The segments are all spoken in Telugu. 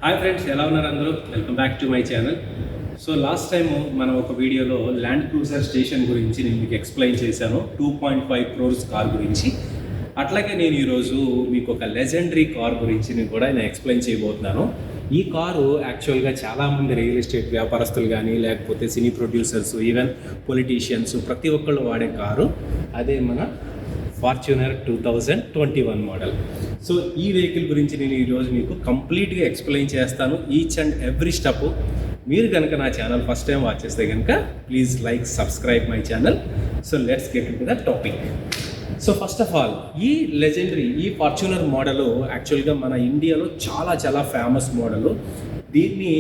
హాయ్ ఫ్రెండ్స్, ఎలా ఉన్నారు అందరూ? Welcome back to my channel. So last time మనం ఒక వీడియోలో ల్యాండ్ క్రూజర్ స్టేషన్ గురించి నేను మీకు ఎక్స్ప్లెయిన్ చేశాను, 2.5 crores కార్ గురించి. అట్లాగే నేను ఈరోజు మీకు ఒక లెజెండరీ కార్ గురించి కూడా నేను ఎక్స్ప్లెయిన్ చేయబోతున్నాను. ఈ కారు యాక్చువల్గా చాలామంది రియల్ ఎస్టేట్ వ్యాపారస్తులు కానీ లేకపోతే సినీ ప్రొడ్యూసర్స్, ఈవెన్ పొలిటీషియన్స్ ప్రతి ఒక్కళ్ళు వాడే కారు. అదే మన ఫార్చ్యూనర్ 2021 మోడల్. సో ఈ వెహికల్ గురించి నేను ఈరోజు మీకు కంప్లీట్గా ఎక్స్ప్లెయిన్ చేస్తాను, ఈచ్ అండ్ ఎవ్రీ స్టెప్. మీరు కనుక నా ఛానల్ ఫస్ట్ టైం వాచ్ చేస్తే కనుక please like, subscribe my channel. So let's get into the topic. So first of all, ఈ లెజెండరీ ఈ ఫార్చ్యూనర్ మోడలు యాక్చువల్గా మన ఇండియాలో చాలా ఫేమస్ మోడలు. దీన్ని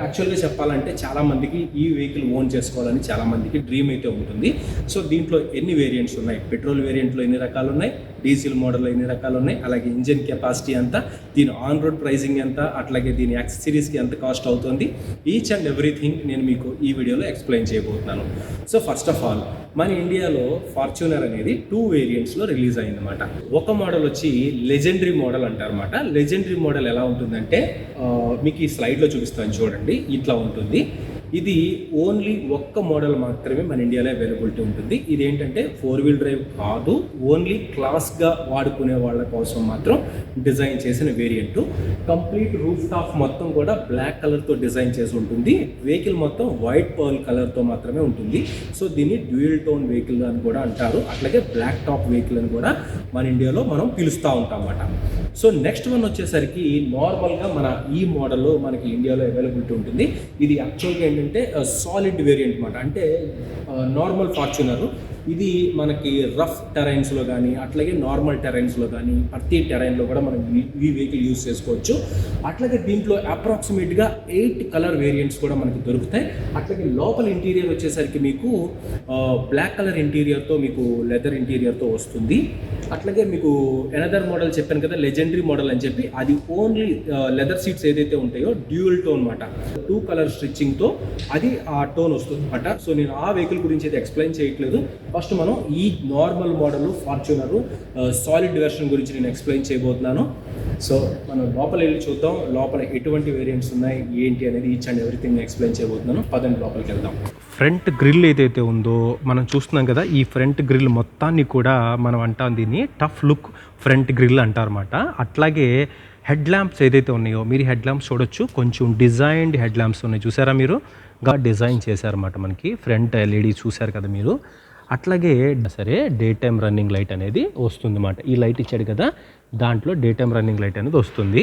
యాక్చువల్గా చెప్పాలంటే చాలామందికి ఈ వెహికల్ ఓన్ చేసుకోవాలని చాలామందికి డ్రీమ్ అయితే ఉంటుంది. సో దీంట్లో ఎన్ని వేరియంట్స్ ఉన్నాయి, పెట్రోల్ వేరియంట్లో ఎన్ని రకాలు ఉన్నాయి, డీజిల్ మోడల్లో ఎన్ని రకాలు ఉన్నాయి, అలాగే ఇంజిన్ కెపాసిటీ ఎంత, దీని ఆన్ రోడ్ ప్రైసింగ్ ఎంత, అట్లాగే దీని యాక్సెసరీస్కి ఎంత కాస్ట్ అవుతుంది, ఈచ్ అండ్ ఎవ్రీథింగ్ నేను మీకు ఈ వీడియోలో ఎక్స్ప్లెయిన్ చేయబోతున్నాను. సో ఫస్ట్ ఆఫ్ ఆల్, మన ఇండియాలో ఫార్చ్యూనర్ అనేది 2 వేరియంట్స్లో రిలీజ్ అయిందన్నమాట. ఒక మోడల్ వచ్చి లెజెండరీ మోడల్ అంటారన్నమాట. లెజెండరీ మోడల్ ఎలా ఉంటుందంటే మీకు ఈ స్లైడ్లో చూపిస్తాను చూడండి, ఇట్లా ఉంటుంది. ఇది ఓన్లీ ఒక్క మోడల్ మాత్రమే మన ఇండియాలో అవైలబిలిటీ ఉంటుంది. ఇది ఏంటంటే 4-wheel డ్రైవ్ కాదు, ఓన్లీ క్లాస్గా వాడుకునే వాళ్ళ కోసం మాత్రం డిజైన్ చేసిన వేరియంట్. కంప్లీట్ రూఫ్ టాప్ మొత్తం కూడా బ్లాక్ కలర్తో డిజైన్ చేసి ఉంటుంది. వెహికల్ మొత్తం వైట్ పర్ల్ కలర్తో మాత్రమే ఉంటుంది. సో దీన్ని డ్యూయల్ టోన్ వెహికల్ అని కూడా అంటారు. అట్లాగే బ్లాక్ టాప్ వెహికల్ అని కూడా మన ఇండియాలో మనం పిలుస్తూ ఉంటాం అన్నమాట. సో నెక్స్ట్ వన్ వచ్చేసరికి నార్మల్గా మన ఈ మోడల్లో మనకి ఇండియాలో అవైలబిలిటీ ఉంటుంది. ఇది యాక్చువల్గా ఏంటంటే సాలిడ్ వేరియంట్ అన్నమాట. అంటే నార్మల్ ఫార్చ్యూనర్ ఇది మనకి రఫ్ టెరైన్స్లో కానీ అట్లాగే నార్మల్ టెరైన్స్లో కానీ ప్రతి టెరైన్లో కూడా మనం ఈ వెహికల్ యూజ్ చేసుకోవచ్చు. అట్లాగే దీంట్లో అప్రాక్సిమేట్గా 8 కలర్ వేరియంట్స్ కూడా మనకి దొరుకుతాయి. అట్లాగే లోపల ఇంటీరియర్ వచ్చేసరికి మీకు బ్లాక్ కలర్ ఇంటీరియర్తో మీకు లెదర్ ఇంటీరియర్తో వస్తుంది. అట్లాగే మీకు ఎనదర్ మోడల్ చెప్పాను కదా, లెజెండరీ మోడల్ అని చెప్పి, అది ఓన్లీ లెదర్ సీట్స్ ఏదైతే ఉంటాయో డ్యూయల్ టోన్ అనమాట. 2 కలర్ స్టిచ్చింగ్తో అది ఆ టోన్ వస్తుంది అనమాట. సో నేను ఆ వెహికల్ గురించి అయితే ఎక్స్ప్లెయిన్ చేయట్లేదు. ఫస్ట్ మనం ఈ normal model Fortuner solid version గురించి నేను ఎక్స్ప్లెయిన్ చేయబోతున్నాను. సో మనం లోపల వెళ్ళి చూద్దాం, లోపల ఎటువంటి వేరియంట్స్ ఉన్నాయి ఏంటి అనేది ఈచ్ అండ్ ఎవ్రీథింగ్ నేను ఎక్స్ప్లెయిన్ చేయబోతున్నాను. పదండి లోపలికి వెళ్దాం. ఫ్రంట్ గ్రిల్ ఏదైతే ఉందో మనం చూస్తున్నాం కదా, ఈ ఫ్రంట్ గ్రిల్ మొత్తాన్ని కూడా మనం అంటాం దీన్ని టఫ్ లుక్ ఫ్రంట్ గ్రిల్ అంటారన్నమాట. అట్లాగే హెడ్ ల్యాంప్స్ ఏదైతే ఉన్నాయో మీరు హెడ్ ల్యాంప్స్ చూడొచ్చు, కొంచెం డిజైన్డ్ హెడ్ ల్యాంప్స్ ఉన్నాయి. చూసారా మీరు, డిజైన్ చేశారన్నమాట. మనకి ఫ్రంట్ ఎల్ఈడి చూసారు కదా మీరు. అట్లాగే సరే డే టైమ్ రన్నింగ్ లైట్ అనేది వస్తుంది అన్నమాట. ఈ లైట్ ఇచ్చాడు కదా, దాంట్లో డే టైమ్ రన్నింగ్ లైట్ అనేది వస్తుంది.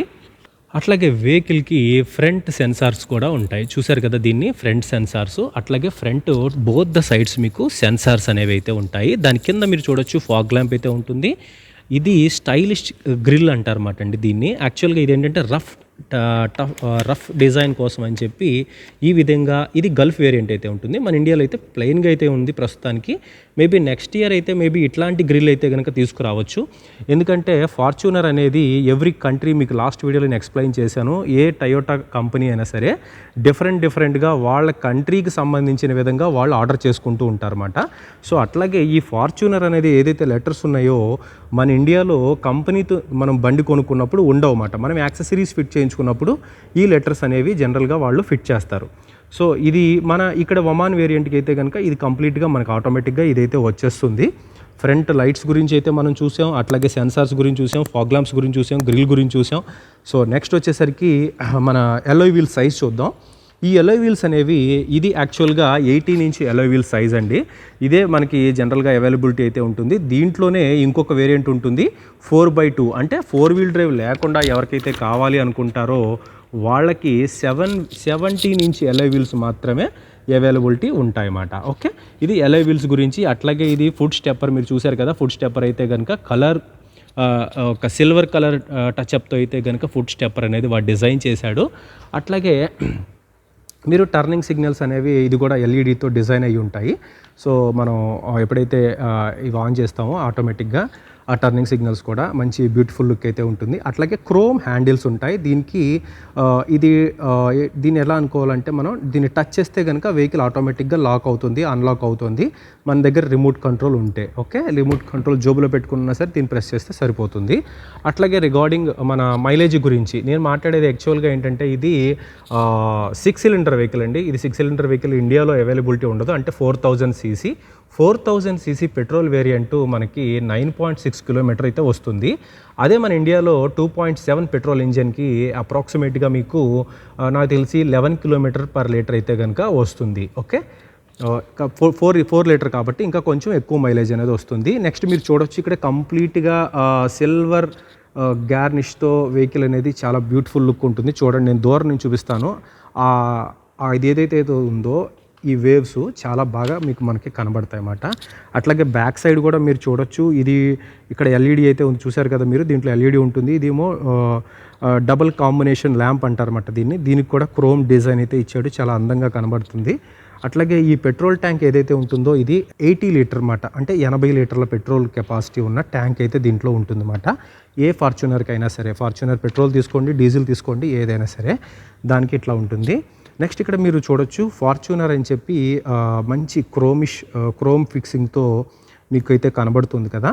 అట్లాగే వెహికల్కి ఫ్రంట్ సెన్సార్స్ కూడా ఉంటాయి. చూసారు కదా దీన్ని, ఫ్రంట్ సెన్సార్స్. అట్లాగే ఫ్రంట్ బోత్ ద సైడ్స్ మీకు సెన్సార్స్ అనేవి అయితే ఉంటాయి. దాని కింద మీరు చూడొచ్చు ఫాగ్ ల్యాంప్ అయితే ఉంటుంది. ఇది స్టైలిష్ గ్రిల్ అంటారన్నమాట అండి దీన్ని. యాక్చువల్గా ఇది ఏంటంటే రఫ్ డిజైన్ కోసం అని చెప్పి ఈ విధంగా ఇది గల్ఫ్ వేరియంట్ అయితే ఉంటుంది. మన ఇండియాలో అయితే ప్లెయిన్గా అయితే ఉంది ప్రస్తుతానికి. మేబీ నెక్స్ట్ ఇయర్ అయితే మేబీ ఇట్లాంటి గ్రిల్ అయితే కనుక తీసుకురావచ్చు. ఎందుకంటే ఫార్చ్యూనర్ అనేది ఎవ్రీ కంట్రీ, మీకు లాస్ట్ వీడియోలో నేను ఎక్స్ప్లెయిన్ చేశాను, ఏ టయోటా కంపెనీ అయినా సరే డిఫరెంట్గా వాళ్ళ కంట్రీకి సంబంధించిన విధంగా వాళ్ళు ఆర్డర్ చేసుకుంటూ ఉంటారన్నమాట. సో అట్లాగే ఈ ఫార్చ్యూనర్ అనేది ఏదైతే లెటర్స్ ఉన్నాయో మన ఇండియాలో కంపెనీతో మనం బండి కొనుక్కున్నప్పుడు ఉండవన్నమాట. మనం యాక్సెసరీస్ ఫిట్ చేయించుకున్నప్పుడు ఈ లెటర్స్ అనేవి జనరల్గా వాళ్ళు ఫిట్ చేస్తారు. సో ఇది మన ఇక్కడ ఒమాన్ వేరియంట్కి అయితే కనుక ఇది కంప్లీట్గా మనకు ఆటోమేటిక్గా ఇదైతే వచ్చేస్తుంది. ఫ్రంట్ లైట్స్ గురించి అయితే మనం చూసాం, అట్లాగే సెన్సార్స్ గురించి చూసాం, ఫాగ్ ల్యాంప్స్ గురించి చూసాం, గ్రిల్ గురించి చూసాం. సో నెక్స్ట్ వచ్చేసరికి మన ఎలాయ్ వీల్ సైజ్ చూద్దాం. ఈ ఎలాయ్ వీల్స్ అనేవి ఇది యాక్చువల్గా 18 ఇంచ్ ఎలాయ్ వీల్ సైజ్ అండి. ఇదే మనకి జనరల్గా అవైలబిలిటీ అయితే ఉంటుంది. దీంట్లోనే ఇంకొక వేరియంట్ ఉంటుంది 4x2, అంటే 4-wheel డ్రైవ్ లేకుండా ఎవరికైతే కావాలి అనుకుంటారో వాళ్ళకి 17 ఇంచ్ ఎలాయ్ వీల్స్ మాత్రమే అవైలబిలిటీ ఉంటాయన్నమాట. ఓకే, ఇది ఎలాయ్ వీల్స్ గురించి. అట్లాగే ఇది ఫుడ్ స్టెప్పర్ మీరు చూసారు కదా, ఫుడ్ స్టెప్పర్ అయితే కనుక కలర్ ఒక సిల్వర్ కలర్ టచ్అప్తో అయితే కనుక ఫుడ్ స్టెప్పర్ అనేది వాడు డిజైన్ చేశాడు. అట్లాగే మీరు టర్నింగ్ సిగ్నల్స్ అనేవి ఇది కూడా ఎల్ఈడితో డిజైన్ అయ్యి ఉంటాయి. సో మనం ఎప్పుడైతే ఇవి ఆన్ చేస్తామో ఆటోమేటిక్గా ఆ టర్నింగ్ సిగ్నల్స్ కూడా మంచి బ్యూటిఫుల్ లుక్ అయితే ఉంటుంది. అట్లాగే క్రోమ్ హ్యాండిల్స్ ఉంటాయి దీనికి. ఇది దీన్ని ఎలా అనుకోవాలంటే మనం దీన్ని టచ్ చేస్తే కనుక వెహికల్ ఆటోమేటిక్గా లాక్ అవుతుంది, అన్లాక్ అవుతుంది మన దగ్గర రిమోట్ కంట్రోల్ ఉంటే. ఓకే, రిమోట్ కంట్రోల్ జోబులో పెట్టుకున్నా సరే దీన్ని ప్రెస్ చేస్తే సరిపోతుంది. అట్లాగే రిగార్డింగ్ మన మైలేజ్ గురించి నేను మాట్లాడేది యాక్చువల్గా ఏంటంటే ఇది 6 సిలిండర్ వెహికల్ అండి. ఇది 6 సిలిండర్ వెహికల్ ఇండియాలో అవైలబిలిటీ ఉండదు. అంటే 4000 సీసీ 4000 సీసీ పెట్రోల్ వేరియంట్ మనకి 9.6 కిలోమీటర్ అయితే వస్తుంది. అదే మన ఇండియాలో 2.7 పెట్రోల్ ఇంజన్కి అప్రాక్సిమేట్గా మీకు నాకు తెలిసి 11 కిలోమీటర్ పర్ లీటర్ అయితే కనుక వస్తుంది. ఓకే, 4 లీటర్ కాబట్టి ఇంకా కొంచెం ఎక్కువ మైలేజ్ అనేది వస్తుంది. నెక్స్ట్ మీరు చూడొచ్చు ఇక్కడ కంప్లీట్గా సిల్వర్ గార్నిష్తో వెహికల్ అనేది చాలా బ్యూటిఫుల్ లుక్ ఉంటుంది. చూడండి, నేను దూరం నుంచి చూపిస్తాను. ఇది ఏదైతే ఉందో ఈ వేవ్స్ చాలా బాగా మనకి కనబడతాయి అన్నమాట. అట్లాగే బ్యాక్ సైడ్ కూడా మీరు చూడొచ్చు. ఇది ఇక్కడ ఎల్ఈడి అయితే ఉంది, చూసారు కదా మీరు. దీంట్లో ఎల్ఈడి ఉంటుంది. ఇదేమో డబుల్ కాంబినేషన్ ల్యాంప్ అంటారన్నమాట దీనికి కూడా క్రోమ్ డిజైన్ అయితే ఇచ్చాడు, చాలా అందంగా కనబడుతుంది. అట్లాగే ఈ పెట్రోల్ ట్యాంక్ ఏదైతే ఉంటుందో ఇది 80 లీటర్ అన్నమాట. అంటే 80 లీటర్ల పెట్రోల్ కెపాసిటీ ఉన్న ట్యాంక్ అయితే దీంట్లో ఉంటుందన్నమాట. ఏ ఫార్చునర్కి అయినా సరే, ఫార్చునర్ పెట్రోల్ తీసుకోండి, డీజిల్ తీసుకోండి, ఏదైనా సరే దానికి ఇట్లా ఉంటుంది. నెక్స్ట్ ఇక్కడ మీరు చూడొచ్చు ఫార్చునర్ అని చెప్పి మంచి క్రోమ్ ఫిక్సింగ్తో మీకు అయితే కనబడుతుంది కదా.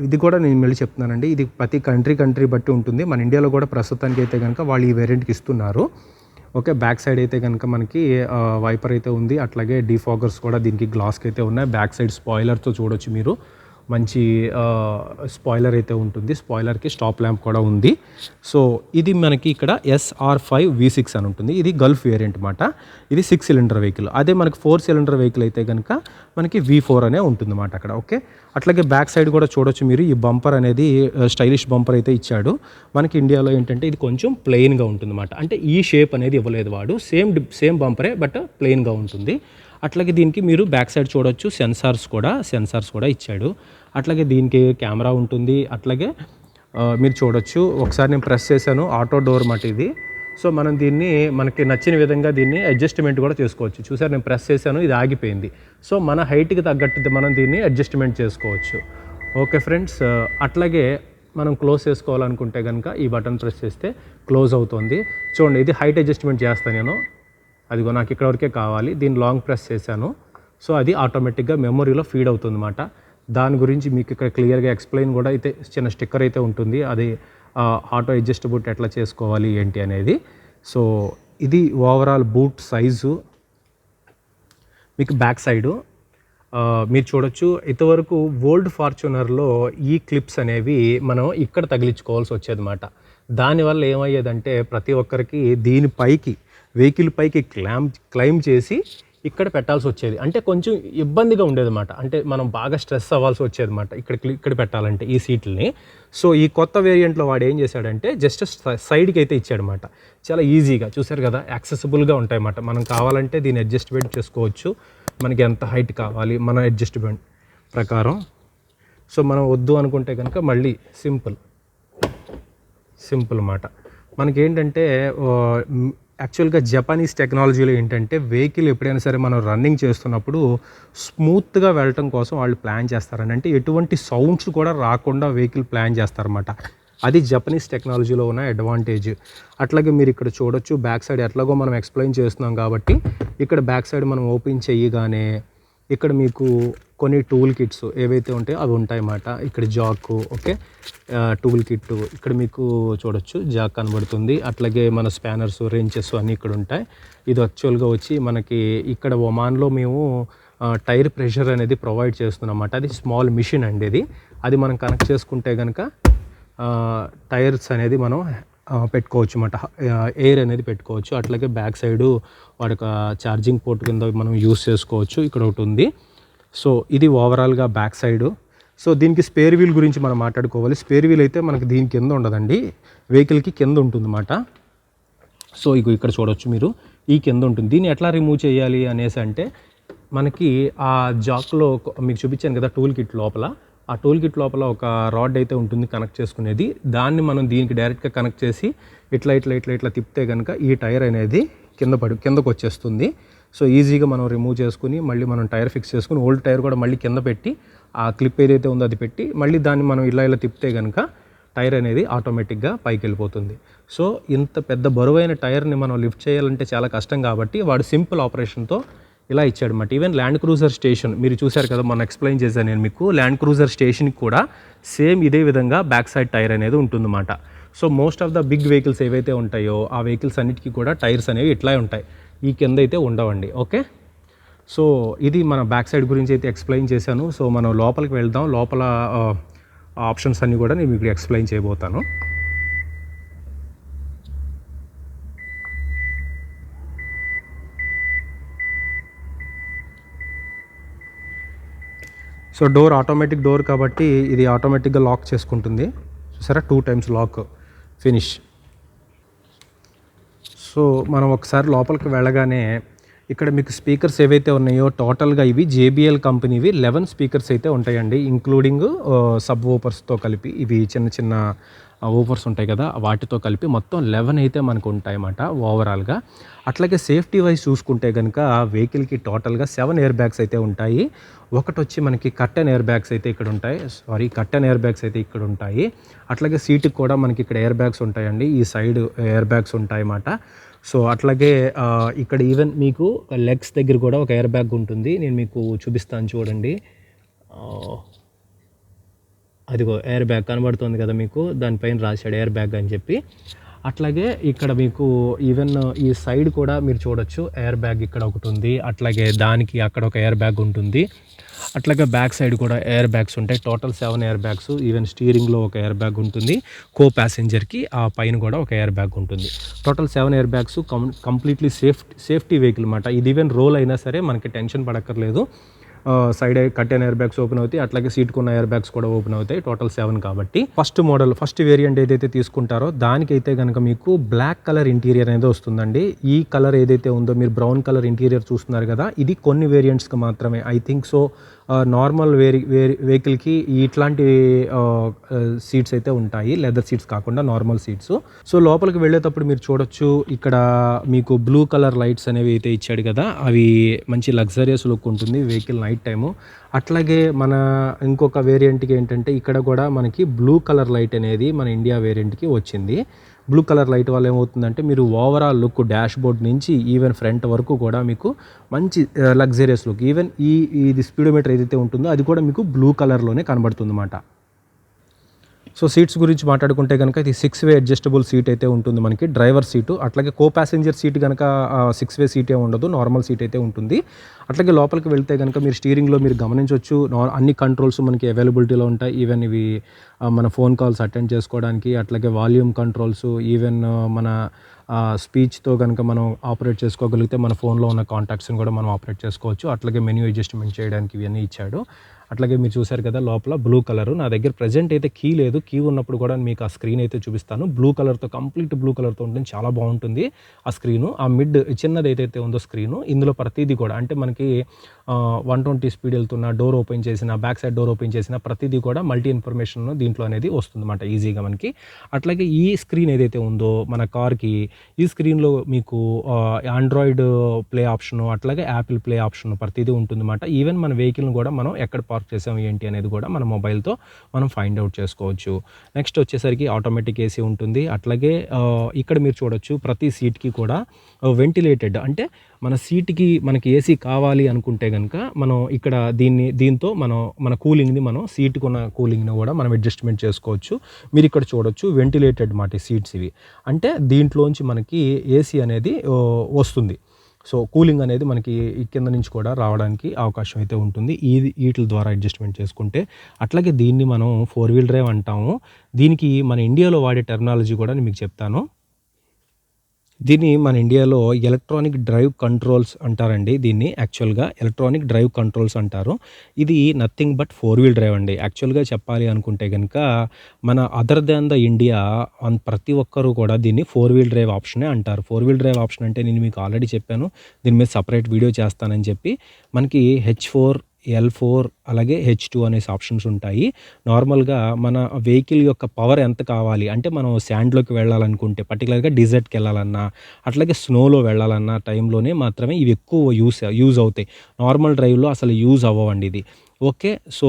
ఇది కూడా నేను మళ్ళీ చెప్తున్నానండి, ఇది ప్రతి కంట్రీ బట్టి ఉంటుంది. మన ఇండియాలో కూడా ప్రస్తుతానికి అయితే కనుక వాళ్ళు ఈ వేరియంట్కి ఇస్తున్నారు. ఓకే, బ్యాక్ సైడ్ అయితే కనుక మనకి వైపర్ అయితే ఉంది. అట్లాగే డీఫాగర్స్ కూడా దీనికి గ్లాస్కి అయితే ఉన్నాయి. బ్యాక్ సైడ్ స్పాయిలర్తో చూడొచ్చు మీరు, మంచి స్పాయిలర్ అయితే ఉంటుంది. స్పాయిలర్కి స్టాప్ ల్యాంప్ కూడా ఉంది. సో ఇది మనకి ఇక్కడ SR5 V6 అని ఉంటుంది. ఇది గల్ఫ్ వేరియంట్ అన్నమాట. ఇది 6 సిలిండర్ వెహికల్. అదే మనకి 4 సిలిండర్ వెహికల్ అయితే కనుక మనకి V4 అనే ఉంటుంది అన్నమాట అక్కడ. ఓకే, అట్లాగే బ్యాక్ సైడ్ కూడా చూడొచ్చు మీరు. ఈ బంపర్ అనేది స్టైలిష్ బంపర్ అయితే ఇచ్చాడు. మనకి ఇండియాలో ఏంటంటే ఇది కొంచెం ప్లెయిన్గా ఉంటుంది అన్నమాట. అంటే ఈ షేప్ అనేది ఇవ్వలేదు వాడు, సేమ్ బంపరే బట్ ప్లెయిన్గా ఉంటుంది. అట్లాగే దీనికి మీరు బ్యాక్ సైడ్ చూడొచ్చు సెన్సార్స్ కూడా ఇచ్చాడు. అట్లాగే దీనికి కెమెరా ఉంటుంది. అట్లాగే మీరు చూడొచ్చు, ఒకసారి నేను ప్రెస్ చేశాను, ఆటో డోర్ మాట ఇది. సో మనం దీన్ని మనకి నచ్చిన విధంగా దీన్ని అడ్జస్ట్మెంట్ కూడా చేసుకోవచ్చు. చూసారు, నేను ప్రెస్ చేశాను, ఇది ఆగిపోయింది. సో మన హైట్కి తగ్గట్టు మనం దీన్ని అడ్జస్ట్మెంట్ చేసుకోవచ్చు. ఓకే ఫ్రెండ్స్, అట్లాగే మనం క్లోజ్ చేసుకోవాలనుకుంటే కనుక ఈ బటన్ ప్రెస్ చేస్తే క్లోజ్ అవుతుంది. చూడండి, ఇది హైట్ అడ్జస్ట్మెంట్ చేస్తాను నేను. అదిగో నాకు ఇక్కడ వరకే కావాలి, దీన్ని లాంగ్ ప్రెస్ చేశాను. సో అది ఆటోమేటిక్గా మెమొరీలో ఫీడ్ అవుతుంది అన్నమాట. దాని గురించి మీకు ఇక్కడ క్లియర్గా ఎక్స్ప్లెయిన్ కూడా అయితే చిన్న స్టిక్కర్ అయితే ఉంటుంది, అది ఆటో అడ్జస్టబుల్ ఎట్లా చేసుకోవాలి ఏంటి అనేది. సో ఇది ఓవరాల్ బూట్ సైజు. మీకు బ్యాక్ సైడు మీరు చూడొచ్చు, ఇంతవరకు ఓల్డ్ ఫార్చునర్లో ఈ క్లిప్స్ అనేవి మనం ఇక్కడ తగిలించుకోవాల్సి వచ్చేదన్నమాట. దానివల్ల ఏమయ్యేదంటే ప్రతి ఒక్కరికి దీనిపైకి వెహికల్ పైకి క్లైమ్ చేసి ఇక్కడ పెట్టాల్సి వచ్చేది. అంటే కొంచెం ఇబ్బందిగా ఉండేదన్నమాట. అంటే మనం బాగా స్ట్రెస్ అవ్వాల్సి వచ్చేదన్నమాట ఇక్కడ పెట్టాలంటే ఈ సీట్లని. సో ఈ కొత్త వేరియంట్లో వాడు ఏం చేశాడంటే జస్ట్ సైడ్కి అయితే ఇచ్చాడనమాట. చాలా ఈజీగా, చూసారు కదా, యాక్సెసిబుల్గా ఉంటాయన్నమాట. మనం కావాలంటే దీన్ని అడ్జస్ట్మెంట్ చేసుకోవచ్చు, మనకి ఎంత హైట్ కావాలి మన అడ్జస్ట్మెంట్ ప్రకారం. సో మనం వద్దు అనుకుంటే కనుక మళ్ళీ సింపుల్ అన్నమాట. మనకేంటంటే యాక్చువల్గా జపానీస్ టెక్నాలజీలో ఏంటంటే వెహికల్ ఎప్పుడైనా సరే మనం రన్నింగ్ చేస్తున్నప్పుడు స్మూత్గా వెళ్ళటం కోసం వాళ్ళు ప్లాన్ చేస్తారని, అంటే ఎటువంటి సౌండ్స్ కూడా రాకుండా వెహికల్ ప్లాన్ చేస్తారన్నమాట. అది జపనీస్ టెక్నాలజీలో ఉన్న అడ్వాంటేజ్. అట్లాగే మీరు ఇక్కడ చూడొచ్చు బ్యాక్ సైడ్, ఎట్లాగో మనం ఎక్స్ప్లెయిన్ చేస్తున్నాం కాబట్టి ఇక్కడ బ్యాక్ సైడ్ మనం ఓపెన్ చేయగానే ఇక్కడ మీకు కొన్ని టూల్ కిట్స్ ఏవైతే ఉంటాయో అవి ఉంటాయన్నమాట. ఇక్కడ జాక్, ఓకే, టూల్ కిట్ ఇక్కడ మీకు చూడొచ్చు, జాక్ కనబడుతుంది. అట్లాగే మన స్పానర్స్, రెంచెస్ అన్నీ ఇక్కడ ఉంటాయి. ఇది యాక్చువల్గా వచ్చి మనకి ఇక్కడ ఒమాన్లో మేము టైర్ ప్రెషర్ అనేది ప్రొవైడ్ చేస్తున్నాం అన్నమాట. అది స్మాల్ మిషన్ అండి. అది మనం కనెక్ట్ చేసుకుంటే కనుక టైర్స్ అనేది మనం పెట్టుకోవచ్చు అన్నమాట, ఎయిర్ అనేది పెట్టుకోవచ్చు. అట్లాగే బ్యాక్ సైడు వాడొక ఛార్జింగ్ పోర్ట్ కింద మనం యూస్ చేసుకోవచ్చు. ఇక్కడ ఒకటి ఉంది. సో ఇది ఓవరాల్గా బ్యాక్ సైడు. సో దీనికి స్పేర్ వీల్ గురించి మనం మాట్లాడుకోవాలి. స్పేర్ వీల్ అయితే మనకి దీని కింద ఉండదండి, వెహికల్కి కింద ఉంటుందన్నమాట. సో ఇక్కడ చూడొచ్చు మీరు, ఈ కింద ఉంటుంది. దీన్ని ఎట్లా రిమూవ్ చేయాలి అనేసి అంటే మనకి ఆ జాక్లో మీకు చూపించాను కదా టూల్ కిట్ లోపల, ఆ టూల్ కిట్ లోపల ఒక రాడ్ అయితే ఉంటుంది కనెక్ట్ చేసుకునేది. దాన్ని మనం దీనికి డైరెక్ట్గా కనెక్ట్ చేసి ఇట్లా తిప్పితే కనుక ఈ టైర్ అనేది కిందకు వచ్చేస్తుంది. సో ఈజీగా మనం రిమూవ్ చేసుకుని మళ్ళీ మనం టైర్ ఫిక్స్ చేసుకుని ఓల్డ్ టైర్ కూడా మళ్ళీ కింద పెట్టి ఆ క్లిప్ ఏదైతే ఉందో అది పెట్టి మళ్ళీ దాన్ని మనం ఇలా తిప్పితే కనుక టైర్ అనేది ఆటోమేటిక్గా పైకి వెళ్ళిపోతుంది. సో ఇంత పెద్ద బరువైన టైర్ని మనం లిఫ్ట్ చేయాలంటే చాలా కష్టం కాబట్టి వాడు సింపుల్ ఆపరేషన్తో ఇలా ఇచ్చాడు అన్నమాట. ఈవెన్ ల్యాండ్ క్రూజర్ స్టేషన్ మీరు చూశారు కదా, మొన్న ఎక్స్ప్లెయిన్ చేశాను నేను మీకు. ల్యాండ్ క్రూజర్ స్టేషన్కి కూడా సేమ్ ఇదే విధంగా బ్యాక్ సైడ్ టైర్ అనేది ఉంటుందన్నమాట. So most of the big vehicles ఏవైతే ఉంటాయో ఆ వెహికల్స్ అన్నిటికీ కూడా టైర్స్ అనేవి ఇట్లా ఉంటాయి, ఈ కింద అయితే ఉండవండి. ఓకే, సో ఇది మన బ్యాక్ సైడ్ గురించి అయితే ఎక్స్ప్లెయిన్ చేశాను. సో మనం లోపలికి వెళ్దాం. లోపల ఆప్షన్స్ అన్నీ కూడా నేను మీకు ఎక్స్ప్లెయిన్ చేయబోతాను. సో డోర్ ఆటోమేటిక్ డోర్ కాబట్టి ఇది ఆటోమేటిక్గా లాక్ చేసుకుంటుంది. చూసారా, 2 times లాక్, ఫినిష్. సో మనం ఒకసారి లోపలికి వెళ్ళగానే ఇక్కడ మీకు స్పీకర్స్ ఏవైతే ఉన్నాయో టోటల్గా ఇవి JBL కంపెనీవి 11 స్పీకర్స్ అయితే ఉంటాయండి, ఇంక్లూడింగ్ సబ్ వూఫర్స్తో కలిపి. ఇవి చిన్న చిన్న వూఫర్స్ ఉంటాయి కదా, వాటితో కలిపి మొత్తం 11 అయితే మనకు ఉంటాయన్నమాట ఓవరాల్గా. అట్లాగే సేఫ్టీ వైజ్ చూసుకుంటే కనుక వెహికల్కి టోటల్గా 7 ఎయిర్ బ్యాగ్స్ అయితే ఉంటాయి. ఒకటి వచ్చి మనకి కర్టెన్ ఎయిర్ బ్యాగ్స్ అయితే ఇక్కడ ఉంటాయి, కర్టెన్ ఎయిర్ బ్యాగ్స్ అయితే ఇక్కడ ఉంటాయి. అట్లాగే సీటుకి కూడా మనకి ఇక్కడ ఎయిర్ బ్యాగ్స్ ఉంటాయండి, ఈ సైడ్ ఎయిర్ బ్యాగ్స్ ఉంటాయి అన్నమాట. సో అట్లాగే ఇక్కడ ఈవెన్ మీకు లెగ్స్ దగ్గర కూడా ఒక ఎయిర్ బ్యాగ్ ఉంటుంది, నేను మీకు చూపిస్తాను చూడండి. అదిగో ఎయిర్ బ్యాగ్ కనబడుతుంది కదా మీకు, దానిపైన రాశాడు ఎయిర్ బ్యాగ్ అని చెప్పి. అట్లాగే ఇక్కడ మీకు ఈవెన్ ఈ సైడ్ కూడా మీరు చూడొచ్చు ఎయిర్ బ్యాగ్ ఇక్కడ ఒకటి ఉంది, అట్లాగే దానికి అక్కడ ఒక ఎయిర్ బ్యాగ్ ఉంటుంది. అట్లాగే బ్యాక్ సైడ్ కూడా ఎయిర్ బ్యాగ్స్ ఉంటాయి, టోటల్ 7 ఎయిర్ బ్యాగ్స్. ఈవెన్ స్టీరింగ్లో ఒక ఎయిర్ బ్యాగ్ ఉంటుంది, కో ప్యాసింజర్కి ఆ పైన కూడా ఒక ఎయిర్ బ్యాగ్ ఉంటుంది. Total 7 air bags, completely safety vehicle అన్నమాట. ఇది ఈవెన్ రోల్ అయినా సరే మనకి టెన్షన్ పడక్కర్లేదు. Side curtain air bags open అవుతాయి, అట్లాగే సీట్కి ఉన్న ఎయిర్ బ్యాగ్స్ కూడా ఓపెన్ అవుతాయి. టోటల్ 7 కాబట్టి ఫస్ట్ వేరియంట్ ఏదైతే తీసుకుంటారో దానికైతే కనుక మీకు బ్లాక్ కలర్ ఇంటీరియర్ అనేది వస్తుందండి. ఈ కలర్ ఏదైతే ఉందో మీరు బ్రౌన్ కలర్ ఇంటీరియర్ చూస్తున్నారు కదా, ఇది కొన్ని వేరియంట్స్కి మాత్రమే. ఐ థింక్ సో నార్మల్ వెహికల్కి ఇట్లాంటి సీట్స్ అయితే ఉంటాయి, లెదర్ సీట్స్ కాకుండా నార్మల్ సీట్స్. సో లోపలికి వెళ్ళేటప్పుడు మీరు చూడొచ్చు ఇక్కడ మీకు బ్లూ కలర్ లైట్స్ అనేవి అయితే ఇచ్చాడు కదా, అవి మంచి లగ్జరియస్ లుక్ ఉంటుంది వెహికల్ నైట్ టైము. అట్లాగే మన ఇంకొక వేరియంట్కి ఏంటంటే ఇక్కడ కూడా మనకి బ్లూ కలర్ లైట్ అనేది మన ఇండియా వేరియంట్కి వచ్చింది. బ్లూ కలర్ లైట్ వల్ల ఏమవుతుందంటే మీరు ఓవరాల్ లుక్ డాష్ బోర్డ్ నుంచి ఈవెన్ ఫ్రంట్ వరకు కూడా మీకు మంచి లగ్జరియస్ లుక్. ఈవెన్ ఇది స్పీడోమీటర్ ఏదైతే ఉంటుందో అది కూడా మీకు బ్లూ కలర్లోనే కనబడుతుంది అన్నమాట. సో సీట్స్ గురించి మాట్లాడుకుంటే కనుక ఇది 6-way అడ్జస్టబుల్ సీట్ అయితే ఉంటుంది మనకి, డ్రైవర్ సీటు. అట్లాగే కో ప్యాసింజర్ సీట్ కనుక 6-way సీటే ఉండదు, నార్మల్ సీట్ అయితే ఉంటుంది. అట్లాగే లోపలికి వెళ్తే కనుక మీరు స్టీరింగ్లో మీరు గమనించవచ్చు అన్ని కంట్రోల్స్ మనకి అవైలబిలిటీలో ఉంటాయి. ఈవెన్ ఇవి మన ఫోన్ కాల్స్ అటెండ్ చేసుకోవడానికి, అట్లాగే వాల్యూమ్ కంట్రోల్స్, ఈవెన్ మన స్పీచ్తో కనుక మనం ఆపరేట్ చేసుకోగలిగితే మన ఫోన్లో ఉన్న కాంటాక్ట్స్ని కూడా మనం ఆపరేట్ చేసుకోవచ్చు. అట్లాగే మెన్యూ అడ్జస్ట్మెంట్ చేయడానికి ఇవన్నీ ఇచ్చాడు. అట్లాగే మీరు చూశారు కదా లోపల బ్లూ కలరు. నా దగ్గర ప్రజెంట్ అయితే కీ లేదు, కీ ఉన్నప్పుడు కూడా మీకు ఆ స్క్రీన్ అయితే చూపిస్తాను. బ్లూ కలర్తో, కంప్లీట్ బ్లూ కలర్తో ఉంటుంది, చాలా బాగుంటుంది ఆ స్క్రీను. ఆ మిడ్ చిన్నది ఏదైతే ఉందో స్క్రీను, ఇందులో ప్రతిదీ కూడా అంటే మనకి 120 స్పీడ్ వెళ్తున్న, డోర్ ఓపెన్ చేసిన, బ్యాక్ సైడ్ డోర్ ఓపెన్ చేసిన ప్రతిదీ కూడా మల్టీ ఇన్ఫర్మేషన్ దీంట్లో అనేది వస్తుంది అన్నమాట ఈజీగా మనకి. అట్లాగే ఈ స్క్రీన్ ఏదైతే ఉందో మన కార్కి, ఈ స్క్రీన్లో మీకు ఆండ్రాయిడ్ ప్లే ఆప్షను, అట్లాగే యాపిల్ ప్లే ఆప్షన్ ప్రతిదీ ఉంటుంది అన్నమాట. ఈవెన్ మన వెహికల్ని కూడా మనం ఎక్కడ పార్క్ చేసాము ఏంటి అనేది కూడా మన మొబైల్తో మనం ఫైండ్ అవుట్ చేసుకోవచ్చు. నెక్స్ట్ వచ్చేసరికి ఆటోమేటిక్ ఏసీ ఉంటుంది. అట్లాగే ఇక్కడ మీరు చూడొచ్చు ప్రతి సీట్కి కూడా వెంటిలేటెడ్, అంటే మన సీట్కి మనకి ఏసీ కావాలి అనుకుంటే కనుక మనం ఇక్కడ దీంతో మన కూలింగ్ని, మనం సీట్కి ఉన్న కూలింగ్ని కూడా మనం అడ్జస్ట్మెంట్ చేసుకోవచ్చు. మీరు ఇక్కడ చూడొచ్చు వెంటిలేటెడ్ మాట సీట్స్ ఇవి, అంటే దీంట్లోంచి మనకి ఏసీ అనేది వస్తుంది. సో కూలింగ్ అనేది మనకి కింద నుంచి కూడా రావడానికి అవకాశం అయితే ఉంటుంది వీటి ద్వారా అడ్జస్ట్మెంట్ చేసుకుంటే. అట్లాగే దీన్ని మనం 4-wheel డ్రైవ్ అంటాము. దీనికి మన ఇండియాలో వాడే టెర్మినాలజీ కూడా నేను మీకు చెప్తాను. దీన్ని మన ఇండియాలో ఎలక్ట్రానిక్ డ్రైవ్ కంట్రోల్స్ అంటారండి. దీన్ని యాక్చువల్గా ఎలక్ట్రానిక్ డ్రైవ్ కంట్రోల్స్ అంటారు. ఇది నథింగ్ బట్ 4-wheel డ్రైవ్ అండి. యాక్చువల్గా చెప్పాలి అనుకుంటే కనుక మన అదర్ దాన్ ద ఇండియా ప్రతి ఒక్కరూ కూడా దీన్ని 4-wheel డ్రైవ్ ఆప్షనే అంటారు. 4-wheel డ్రైవ్ ఆప్షన్ అంటే నేను మీకు ఆల్రెడీ చెప్పాను, దీని మీద సపరేట్ వీడియో చేస్తానని చెప్పి. మనకి H4 L4 అలాగే H2 అనేసి ఆప్షన్స్ ఉంటాయి. నార్మల్‌గా మన వెహికల్ యొక్క పవర్ ఎంత కావాలి అంటే మనం శాండ్‌లోకి వెళ్ళాలనుకుంటే పర్టిక్యులర్‌గా డెజర్ట్‌కి వెళ్ళాలన్నా, అట్లాగే స్నోలో వెళ్ళాలన్న టైంలోనే మాత్రమే ఇవి ఎక్కువ యూజ్ అవుతాయి. నార్మల్ డ్రైవ్‌లో అసలు యూజ్ అవ్వవండి ఇది. ఓకే. సో,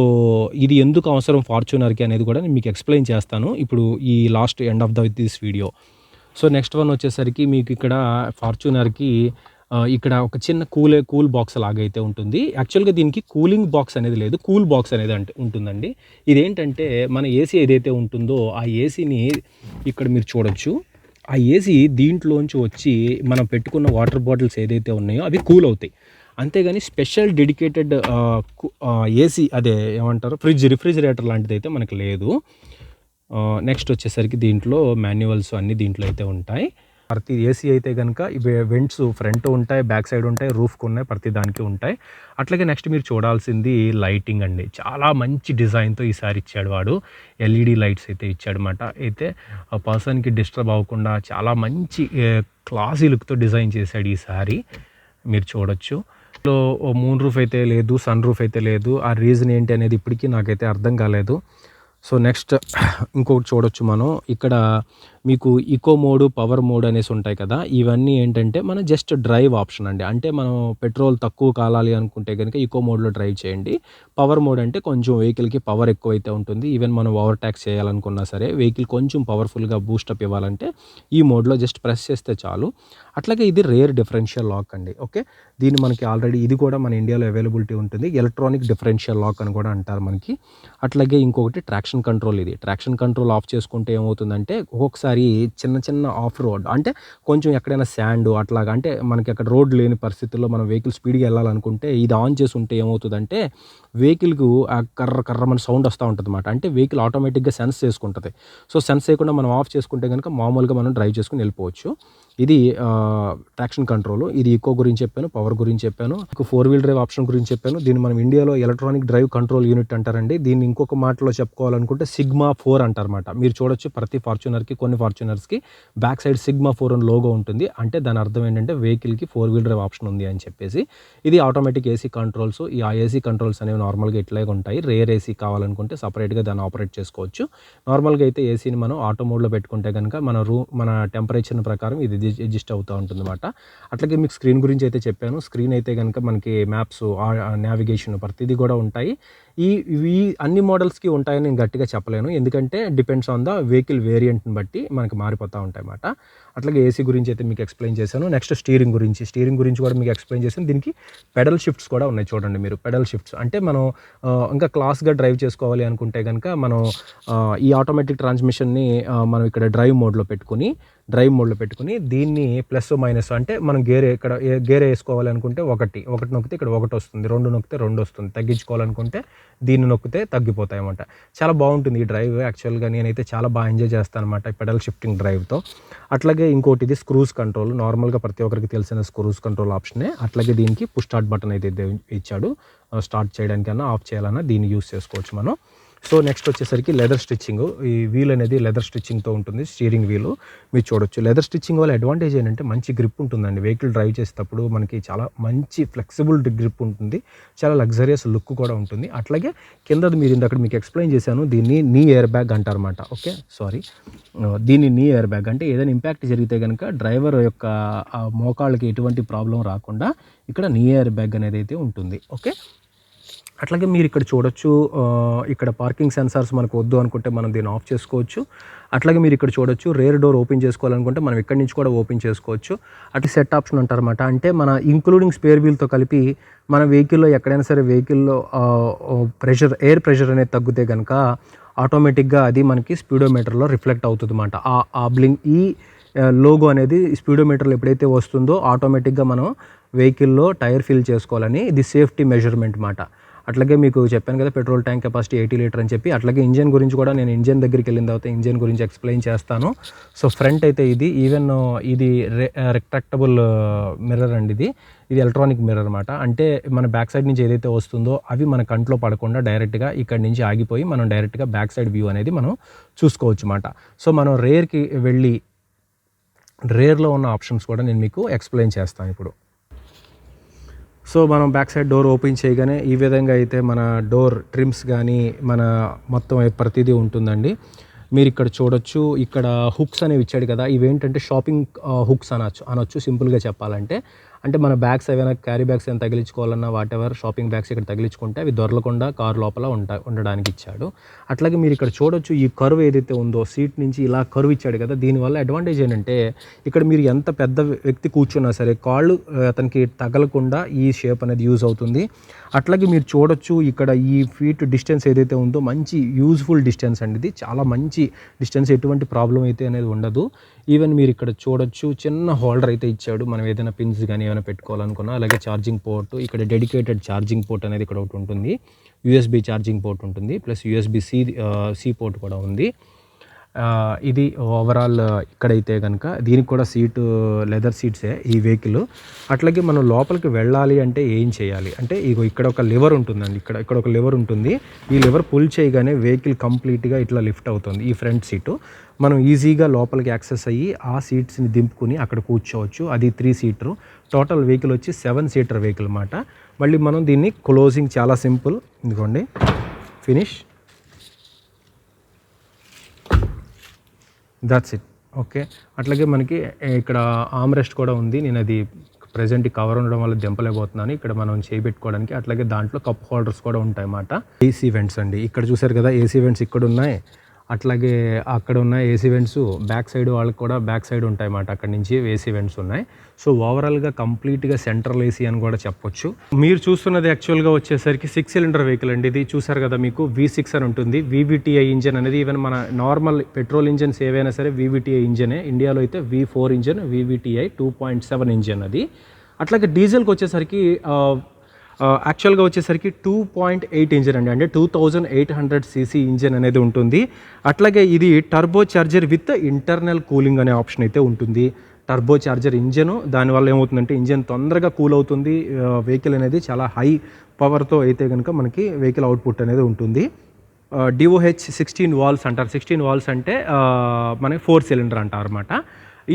ఇది ఎందుకు అవసరం ఫార్చ్యూనర్‌కి అనేది కూడా నేను మీకు ఎక్స్‌ప్లెయిన్ చేస్తాను. ఇప్పుడు ఈ last end of this video. So, next one వచ్చేసరికి మీకు ఇక్కడ ఫార్చ్యూనర్‌కి ఇక్కడ ఒక చిన్న కూల్ బాక్స్ లాగైతే ఉంటుంది. యాక్చువల్‌గా దీనికి కూలింగ్ బాక్స్ అనేది లేదు. కూల్ బాక్స్ అనేది ఉంటుందండి. ఇదేంటంటే మన ఏసీ ఏదైతే ఉంటుందో ఆ ఏసీని ఇక్కడ మీరు చూడొచ్చు. ఆ ఏసీ దీంట్లోంచి వచ్చి మనం పెట్టుకున్న వాటర్ బాటిల్స్ ఏదైతే ఉన్నాయో అవి కూల్ అవుతాయి. అంతేగాని స్పెషల్ డెడికేటెడ్ ఏసీ అదే ఏమంటారు రిఫ్రిజిరేటర్ లాంటిదైతే మనకు లేదు. నెక్స్ట్ వచ్చేసరికి దీంట్లో మాన్యువల్స్ అన్నీ దీంట్లో అయితే ఉంటాయి. ప్రతి ఏసీ అయితే కనుక ఇవి వెంట్స్ ఫ్రంట్ ఉంటాయి, బ్యాక్ సైడ్ ఉంటాయి, రూఫ్కి ఉన్నాయి, ప్రతి దానికి ఉంటాయి. అట్లాగే నెక్స్ట్ మీరు చూడాల్సింది లైటింగ్ అండి. చాలా మంచి డిజైన్తో ఈసారి ఇచ్చాడు వాడు. ఎల్ఈడి లైట్స్ అయితే ఇచ్చాడనమాట. అయితే ఆ పర్సన్కి డిస్టర్బ్ అవ్వకుండా చాలా మంచి క్లాసీ లుక్తో డిజైన్ చేశాడు ఈసారి. మీరు చూడొచ్చు. మూన్ రూఫ్ అయితే లేదు, సన్ రూఫ్ అయితే లేదు. ఆ రీజన్ ఏంటి అనేది ఇప్పటికీ నాకైతే అర్థం కాలేదు. సో, నెక్స్ట్ ఇంకొకటి చూడొచ్చు మనం. ఇక్కడ మీకు ఇకో మోడ్, పవర్ మోడ్ అనేసి ఉంటాయి కదా! ఇవన్నీ ఏంటంటే మన జస్ట్ డ్రైవ్ ఆప్షన్ అండి. అంటే మనం పెట్రోల్ తక్కువ కాలాలి అనుకుంటే గనుక ఇకో మోడ్‌లో డ్రైవ్ చేయండి. పవర్ మోడ్ అంటే కొంచెం వెహికల్‌కి పవర్ ఎక్కువైతే ఉంటుంది. ఈవెన్ మనం ఓవర్‌టేక్ చేయాలనుకున్నా సరే వెహికల్ కొంచెం పవర్‌ఫుల్‌గా బూస్టప్ ఇవ్వాలంటే ఈ మోడ్‌లో జస్ట్ ప్రెస్ చేస్తే చాలు. అట్లాగే ఇది రేర్ డిఫరెన్షియల్ లాక్ అండి. ఓకే. దీన్ని మనకి ఆల్రెడీ ఇది కూడా మన ఇండియాలో అవైలబిలిటీ ఉంటుంది. ఎలక్ట్రానిక్ డిఫరెన్షియల్ లాక్ అని కూడా అంటారు మనకి. అట్లాగే ఇంకొకటి ట్రాక్షన్ కంట్రోల్ ఇది. ట్రాక్షన్ కంట్రోల్ ఆఫ్ చేసుకుంటే ఏమవుతుందంటే ఒక్కొక్కసారి చిన్న ఆఫ్ రోడ్ అంటే కొంచెం ఎక్కడైనా శాండ్ అట్లాగా అంటే మనకి అక్కడ రోడ్ లేని పరిస్థితుల్లో మనం వెహికల్ స్పీడ్‌గా వెళ్ళాలనుకుంటే ఇది ఆన్ చేసి ఉంటే ఏమవుతదంటే వెహికల్‌కు కర్రమని సౌండ్ వస్తా ఉంటదన్నమాట. అంటే వెహికల్ ఆటోమేటిక్‌గా సెన్స్ చేసుకుంటది. సో, సెన్స్ చేయకుండా మనం ఆఫ్ చేసుకుంటే గనుక మామూలుగా మనం డ్రైవ్ చేసుకొని వెళ్ళిపోవచ్చు. ఇది ట్రాక్షన్ కంట్రోల్. ఇది ఇకో గురించి చెప్పాను, పవర్ గురించి చెప్పాను. మీకు 4 వీల్ డ్రైవ్ ఆప్షన్ గురించి చెప్పాను. దీన్ని మనం ఇండియాలో ఎలక్ట్రానిక్ డ్రైవ్ కంట్రోల్ యూనిట్ అంటారండి. దీన్ని ఇంకొక మాటలో చెప్పుకోవాలనుకుంటే సిగ్మా 4 అంటారన్నమాట. మీరు చూడొచ్చు ప్రతి ఫార్చ్యూనర్‌కి కొన్ని ఫార్చ్యూనర్స్‌కి బ్యాక్ సైడ్ సిగ్మా 4 అని లోగో ఉంటుంది. అంటే దాని అర్థం ఏంటంటే వెహికల్‌కి 4 వీల్ డ్రైవ్ ఆప్షన్ ఉంది అని చెప్పేసి. ఇది ఆటోమేటిక్ ఏసీ కంట్రోల్స్. ఆ ఏసీ కంట్రోల్స్ అనేవి నార్మల్‌గా ఇట్లాగే ఉంటాయి. రేర్ ఏసీ కావాలనుకుంటే సెపరేట్‌గా దాన్ని ఆపరేట్ చేసుకోవచ్చు. నార్మల్‌గా అయితే ఏసీని మనం ఆటో మోడ్‌లో పెట్టుకుంటే గనుక మన టెంపరేచర్ ప్రకారం ఇది అడ్జస్ట్ అవుతూ ఉంటుందన్నమాట. అట్లాగే మీకు స్క్రీన్ గురించి అయితే చెప్పాను. స్క్రీన్ అయితే గనుక మనకి మ్యాప్స్, నావిగేషన్ ప్రతిదీ కూడా ఉంటాయి. ఇవి అన్ని మోడల్స్‌కి ఉంటాయని నేను గట్టిగా చెప్పలేను. ఎందుకంటే డిపెండ్స్ ఆన్ ద వెహికల్ వేరియంట్‌ని బట్టి మనకి మారిపోతూ ఉంటాయన్నమాట. అట్లాగే ఏసీ గురించి అయితే మీకు ఎక్స్‌ప్లెయిన్ చేశాను. నెక్స్ట్ స్టీరింగ్ గురించి కూడా మీకు ఎక్స్‌ప్లెయిన్ చేశాను. దీనికి పెడల్ షిఫ్ట్స్ కూడా ఉన్నాయి చూడండి మీరు. పెడల్ షిఫ్ట్స్ అంటే మనం ఇంకా క్లాస్‌గా డ్రైవ్ చేసుకోవాలి అనుకుంటే గనుక మనం ఈ ఆటోమేటిక్ ట్రాన్స్మిషన్‌ని మనం ఇక్కడ డ్రైవ్ మోడ్‌లో పెట్టుకొని దీన్ని ప్లస్ మైనస్ అంటే మనం గేర్ వేసుకోవాలి అనుకుంటే ఒకటి నొక్కితే ఇక్కడ ఒకటి వస్తుంది, 2 నొక్కితే 2 వస్తుంది. తగ్గించుకోవాలనుకుంటే దీన్ని నొక్కితే తగ్గిపోతాయి అన్నమాట. చాలా బాగుంటుంది ఈ డ్రైవ్. యాక్చువల్‌గా నేనైతే చాలా బాగా ఎంజాయ్ చేస్తాను అన్నమాట ఈ పెడల్ షిఫ్టింగ్ డ్రైవ్‌తో. అట్లాగే ఇంకోటి ఇది స్క్రూస్ కంట్రోల్. నార్మల్‌గా ప్రతి ఒక్కరికి తెలిసిన స్క్రూస్ కంట్రోల్ ఆప్షనే. అట్లాగే దీనికి పుష్ స్టార్ట్ బటన్ అయితే ఇచ్చాడు. స్టార్ట్ చేయడానికన్నా ఆఫ్ చేయాలన్నా దీన్ని యూస్ చేసుకోవచ్చు మనం. సో, నెక్స్ట్ వచ్చేసరికి లెదర్ స్టిచ్చింగ్. ఈ వీల్ అనేది లెదర్ స్టిచ్చింగ్‌తో ఉంటుంది. స్టీరింగ్ వీలు మీరు చూడొచ్చు. లెదర్ స్టిచ్చింగ్ వల్ల అడ్వాంటేజ్ ఏంటంటే మంచి గ్రిప్ ఉంటుందండి. వెహికల్ డ్రైవ్ చేసేటప్పుడు మనకి చాలా మంచి ఫ్లెక్సిబుల్ గ్రిప్ ఉంటుంది. చాలా లగ్జరియస్ లుక్ కూడా ఉంటుంది. అట్లాగే కిందది మీకు ఎక్స్‌ప్లెయిన్ చేశాను. దీన్ని నీ ఎయిర్ బ్యాగ్ అంటారన్నమాట. ఓకే. సారీ. దీన్ని నీ ఎయిర్ బ్యాగ్ అంటే ఏదైనా ఇంపాక్ట్ జరిగితే గనుక డ్రైవర్ యొక్క మోకాళ్ళకి ఎటువంటి ప్రాబ్లమ్ రాకుండా ఇక్కడ నీ ఎయిర్ బ్యాగ్ అనేది అయితే ఉంటుంది. ఓకే. అట్లాగే మీరు ఇక్కడ చూడొచ్చు. ఇక్కడ పార్కింగ్ సెన్సార్స్ మనకు వద్దు అనుకుంటే మనం దీన్ని ఆఫ్ చేసుకోవచ్చు. అట్లాగే మీరు ఇక్కడ చూడొచ్చు రేర్ డోర్ ఓపెన్ చేసుకోవాలనుకుంటే మనం ఇక్కడి నుంచి కూడా ఓపెన్ చేసుకోవచ్చు. అటు సెట్ ఆప్షన్ అంటారన్నమాట. అంటే మన ఇంక్లూడింగ్ స్పేర్ వీల్తో కలిపి మన వెహికల్లో ఎక్కడైనా సరే వెహికల్లో ఎయిర్ ప్రెషర్ అనేది తగ్గితే కనుక ఆటోమేటిక్గా అది మనకి స్పీడోమీటర్లో రిఫ్లెక్ట్ అవుతుందన్నమాట. ఈ లోగో అనేది స్పీడోమీటర్లో ఎప్పుడైతే వస్తుందో ఆటోమేటిక్గా మనం వెహికల్లో టైర్ ఫిల్ చేసుకోవాలని ఇది సేఫ్టీ మెజర్మెంట్ మాట. అట్లాగే మీకు చెప్పాను కదా పెట్రోల్ ట్యాంక్ కెపాసిటీ 80 లీటర్ అని చెప్పి. అట్లాగే ఇంజన్ గురించి కూడా నేను ఇంజన్ దగ్గరికి వెళ్ళిన తర్వాత ఇంజన్ గురించి ఎక్స్‌ప్లెయిన్ చేస్తాను. సో, ఫ్రంట్ అయితే ఇది రిట్రాక్టబుల్ మిర్రర్ అండి ఇది. ఇది ఎలక్ట్రానిక్ మిర్రర్ అనమాట. అంటే మన బ్యాక్ సైడ్ నుంచి ఏదైతే వస్తుందో అవి మన కంట్లో పడకుండా డైరెక్ట్‌గా ఇక్కడి నుంచి ఆగిపోయి మనం డైరెక్ట్‌గా బ్యాక్ సైడ్ వ్యూ అనేది మనం చూసుకోవచ్చు మాట. సో, మనం రేర్‌కి వెళ్ళి రేర్‌లో ఉన్న ఆప్షన్స్ కూడా నేను మీకు ఎక్స్‌ప్లెయిన్ చేస్తాను ఇప్పుడు. సో మనం బ్యాక్ సైడ్ డోర్ ఓపెన్ చేయగానే ఈ విధంగా అయితే మన డోర్ ట్రిమ్స్ కానీ మన మొత్తం ప్రతిదీ ఉంటుందండి. మీరు ఇక్కడ చూడొచ్చు, ఇక్కడ హుక్స్ అనేవి ఇచ్చాడు కదా, ఇవేంటంటే షాపింగ్ హుక్స్ అనొచ్చు సింపుల్గా చెప్పాలంటే. అంటే మన బ్యాగ్స్ ఏవైనా క్యారీ బ్యాగ్స్ ఏమైనా తగిలించుకోవాలన్నా వాటెవర్ షాపింగ్ బ్యాగ్స్ ఇక్కడ తగిలించుకుంటే అవి దొరలకుండా కారు లోపల ఉండడానికి ఇచ్చాడు. అట్లాగే మీరు ఇక్కడ చూడొచ్చు, ఈ కర్వ్ ఏదైతే ఉందో సీట్ నుంచి ఇలా కర్వ్ ఇచ్చాడు కదా, దీనివల్ల అడ్వాంటేజ్ ఏంటంటే ఇక్కడ మీరు ఎంత పెద్ద వ్యక్తి కూర్చున్నా సరే కాళ్ళు అతనికి తగలకుండా ఈ షేప్ అనేది యూజ్ అవుతుంది. అట్లాగే మీరు చూడొచ్చు, ఇక్కడ ఈ ఫీట్ డిస్టెన్స్ ఏదైతే ఉందో మంచి యూజ్ఫుల్ డిస్టెన్స్ అండి. ఇది చాలా మంచి డిస్టెన్స్, ఎటువంటి ప్రాబ్లం అయితే అనేది ఉండదు. ఈవెన్ మీరు ఇక్కడ చూడొచ్చు, చిన్న హోల్డర్ అయితే ఇచ్చాడు, మనం ఏదైనా పిన్స్ కానీ ఏమైనా పెట్టుకోవాలనుకున్నా. అలాగే ఛార్జింగ్ పోర్ట్, ఇక్కడ డెడికేటెడ్ ఛార్జింగ్ పోర్ట్ అనేది ఇక్కడ ఒకటి ఉంటుంది, యూఎస్బి ఛార్జింగ్ పోర్ట్ ఉంటుంది, ప్లస్ యూఎస్బి సి పోర్ట్ కూడా ఉంది. ఇది ఓవరాల్ ఇక్కడైతే కనుక దీనికి కూడా సీటు లెదర్ సీట్సే ఈ వెహికల్. అట్లాగే మనం లోపలికి వెళ్ళాలి అంటే ఏం చేయాలి అంటే, ఇగో ఇక్కడ ఒక లివర్ ఉంటుందండి, ఇక్కడ ఒక లివర్ ఉంటుంది. ఈ లివర్ పుల్ చేయగానే వెహికల్ కంప్లీట్గా ఇట్లా లిఫ్ట్ అవుతుంది. ఈ ఫ్రంట్ సీటు మనం ఈజీగా లోపలికి యాక్సెస్ అయ్యి ఆ సీట్స్ని దింపుకుని అక్కడ కూర్చోవచ్చు. అది 3 సీటర్, టోటల్ వెహికల్ వచ్చి 7 సీటర్ వెహికల్ అన్నమాట. మళ్ళీ మనం దీన్ని క్లోజింగ్ చాలా సింపుల్, ఇదిగోండి ఫినిష్, దట్స్ ఇట్. ఓకే, అట్లాగే మనకి ఇక్కడ ఆర్మ్ రెస్ట్ కూడా ఉంది. నేను అది ప్రజెంట్ ఈ కవర్ ఉండడం వల్ల దింపలేకపోతున్నాను. ఇక్కడ మనం చేయబెట్టుకోవడానికి, అట్లాగే దాంట్లో కప్ హోల్డర్స్ కూడా ఉంటాయి అన్నమాట. ఏసీ వెంట్స్ అండి, ఇక్కడ చూసారు కదా ఏసీ వెంట్స్ ఇక్కడ ఉన్నాయి. అట్లాగే అక్కడ ఉన్న ఏసీ వెంట్స్ బ్యాక్ సైడ్ వాళ్ళకి కూడా బ్యాక్ సైడ్ ఉంటాయి అన్నమాట, అక్కడ నుంచి ఏసీ వెంట్స్ ఉన్నాయి. సో ఓవరాల్గా కంప్లీట్గా సెంట్రల్ ఏసీ అని కూడా చెప్పొచ్చు. మీరు చూస్తున్నది యాక్చువల్గా వచ్చేసరికి 6 సిలిండర్ వెహికల్ అండి. ఇది చూసారు కదా, మీకు V6 అని ఉంటుంది. VVTi ఇంజన్ అనేది, ఈవెన్ మన నార్మల్ పెట్రోల్ ఇంజన్స్ ఏవైనా సరే VVTi ఇంజనే. ఇండియాలో అయితే V4 ఇంజన్, VVTi 2.7 ఇంజన్ అది. అట్లాగే డీజిల్కి వచ్చేసరికి యాక్చువల్గా వచ్చేసరికి 2.8 ఇంజన్ అండి, అంటే 2800 cc ఇంజన్ అనేది ఉంటుంది. అట్లాగే ఇది turbo charger with internal cooling అనే ఆప్షన్ అయితే ఉంటుంది. టర్బో చార్జర్ ఇంజను, దానివల్ల ఏమవుతుందంటే ఇంజన్ తొందరగా కూల్ అవుతుంది. వెహికల్ అనేది చాలా హై పవర్తో అయితే కనుక మనకి వెహికల్ అవుట్పుట్ అనేది ఉంటుంది. DOH 16 వాల్స్ అంటారు. 16 వాల్స్ అంటే మనకి 4 సిలిండర్ అంటారు అనమాట.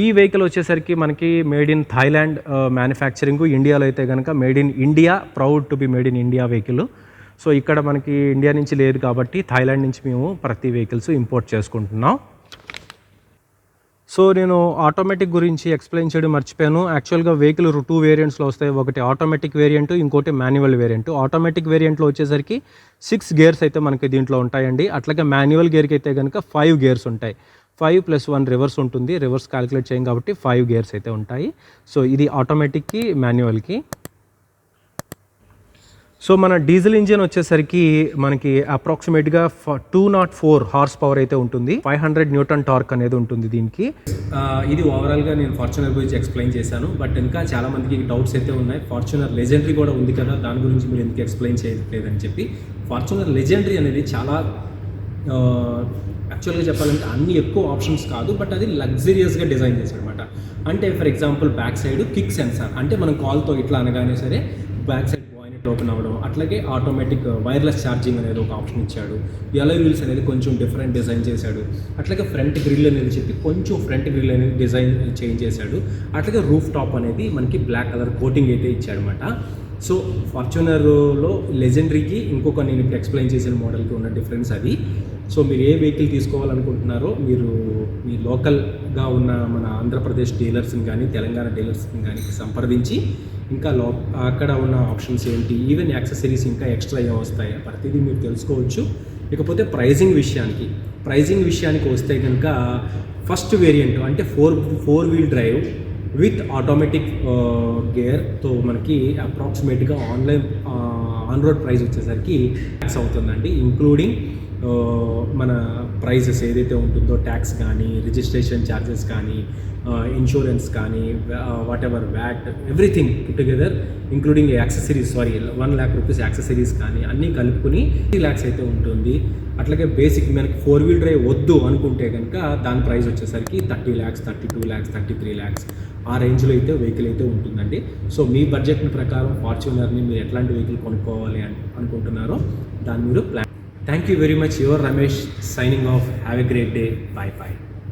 ఈ వెహికల్ వచ్చేసరికి మనకి మేడ్ ఇన్ థాయిలాండ్ మ్యానుఫ్యాక్చరింగ్, ఇండియాలో అయితే కనుక made in India, proud to be made in India vehicle. So ఇక్కడ మనకి ఇండియా నుంచి లేదు కాబట్టి థాయిలాండ్ నుంచి మేము ప్రతి వెహికల్స్ ఇంపోర్ట్ చేసుకుంటున్నాం. సో నేను ఆటోమేటిక్ గురించి ఎక్స్ప్లెయిన్ చేయడం మర్చిపోయాను. యాక్చువల్గా వెహికల్ 2 వేరియంట్స్లో వస్తాయి, ఒకటి ఆటోమేటిక్ వేరియంట్, ఇంకోటి మాన్యువల్ వేరియంట్. ఆటోమేటిక్ వేరియంట్లో వచ్చేసరికి 6 గేర్స్ అయితే మనకి దీంట్లో ఉంటాయండి. అట్లాగే మాన్యువల్ గేర్కి అయితే కనుక 5 గేర్స్ ఉంటాయి. 5 + 1 రివర్స్ ఉంటుంది, రివర్స్ క్యాలిక్యులేట్ చేయం కాబట్టి 5 గేర్స్ అయితే ఉంటాయి. సో ఇది ఆటోమేటిక్కి మాన్యువల్కి. సో మన డీజిల్ ఇంజిన్ వచ్చేసరికి మనకి అప్రాక్సిమేట్గా 204 హార్స్ పవర్ అయితే ఉంటుంది, 500 న్యూటన్ టార్క్ అనేది ఉంటుంది దీనికి. ఇది ఓవరాల్గా నేను ఫార్చునర్ గురించి ఎక్స్ప్లెయిన్ చేశాను. బట్ ఇంకా చాలామందికి డౌట్స్ అయితే ఉన్నాయి. ఫార్చునర్ లెజెండరీ కూడా ఉంది కదా, దాని గురించి మీరు ఎందుకు ఎక్స్ప్లెయిన్ చేయట్లేదని చెప్పి. ఫార్చునర్ లెజెండరీ అనేది చాలా యాక్చువల్గా చెప్పాలంటే అన్ని ఎక్కువ ఆప్షన్స్ కాదు, బట్ అది లగ్జరియస్గా డిజైన్ చేశాడు అనమాట. అంటే for example back side kick sensor, అంటే మనం కాల్తో ఇట్లా అనగానే సరే బ్యాక్ సైడ్ బాయినెట్ ఓపెన్ అవ్వడం. అట్లాగే ఆటోమేటిక్ వైర్లెస్ ఛార్జింగ్ అనేది ఒక ఆప్షన్ ఇచ్చాడు. ఎలో వీల్స్ అనేది కొంచెం డిఫరెంట్ డిజైన్ చేశాడు. అట్లాగే ఫ్రంట్ గ్రిల్ అనేది చెప్పి కొంచెం ఫ్రంట్ గ్రిల్ అనేది డిజైన్ చేంజ్ చేశాడు. అట్లాగే రూఫ్ టాప్ అనేది మనకి బ్లాక్ కలర్ కోటింగ్ అయితే ఇచ్చాడు అనమాట. సో ఫార్చునర్లో లెజెండరీకి ఇంకొక నేను ఇప్పుడు ఎక్స్ప్లెయిన్ చేసిన మోడల్కి ఉన్న డిఫరెన్స్ అది. సో మీరు ఏ వెహికల్ తీసుకోవాలనుకుంటున్నారో మీరు మీ లోకల్గా ఉన్న మన ఆంధ్రప్రదేశ్ డీలర్స్ని కానీ తెలంగాణ డీలర్స్ని కానీ సంప్రదించి ఇంకా అక్కడ ఉన్న ఆప్షన్స్ ఏంటి, ఈవెన్ యాక్సెసరీస్ ఇంకా ఎక్స్ట్రా ఏం వస్తాయి ప్రతిదీ మీరు తెలుసుకోవచ్చు. ఇకపోతే ప్రైజింగ్ విషయానికి వస్తే కనుక ఫస్ట్ వేరియంట్ అంటే 4 వీల్ డ్రైవ్ విత్ ఆటోమేటిక్ గేర్తో మనకి అప్రాక్సిమేట్గా ఆన్ రోడ్ ప్రైస్ వచ్చేసరికి ట్యాక్స్ అవుతుందండి, ఇంక్లూడింగ్ మన ప్రైజెస్ ఏదైతే ఉంటుందో ట్యాక్స్ కానీ, రిజిస్ట్రేషన్ ఛార్జెస్ కానీ, ఇన్సూరెన్స్ కానీ, what ever VAT, everything put together including accessories 1 lakh rupees accessories కానీ అన్నీ కలుపుకుని 3 lakhs అయితే ఉంటుంది. అట్లాగే బేసిక్ మనకి 4 వీల్ డ్రైవ్ వద్దు అనుకుంటే కనుక దాని ప్రైస్ వచ్చేసరికి 30 lakhs, 32 lakhs, 33 lakhs ఆ రేంజ్లో అయితే వెహికల్ అయితే ఉంటుందండి. సో మీ బడ్జెట్ ప్రకారం ఫార్చునర్ని మీరు ఎట్లాంటి వెహికల్ కొనుక్కోవాలి అనుకుంటున్నారో దాన్ని మీరు plan. Thank you very much. Your Ramesh signing off. Have a great day. Bye.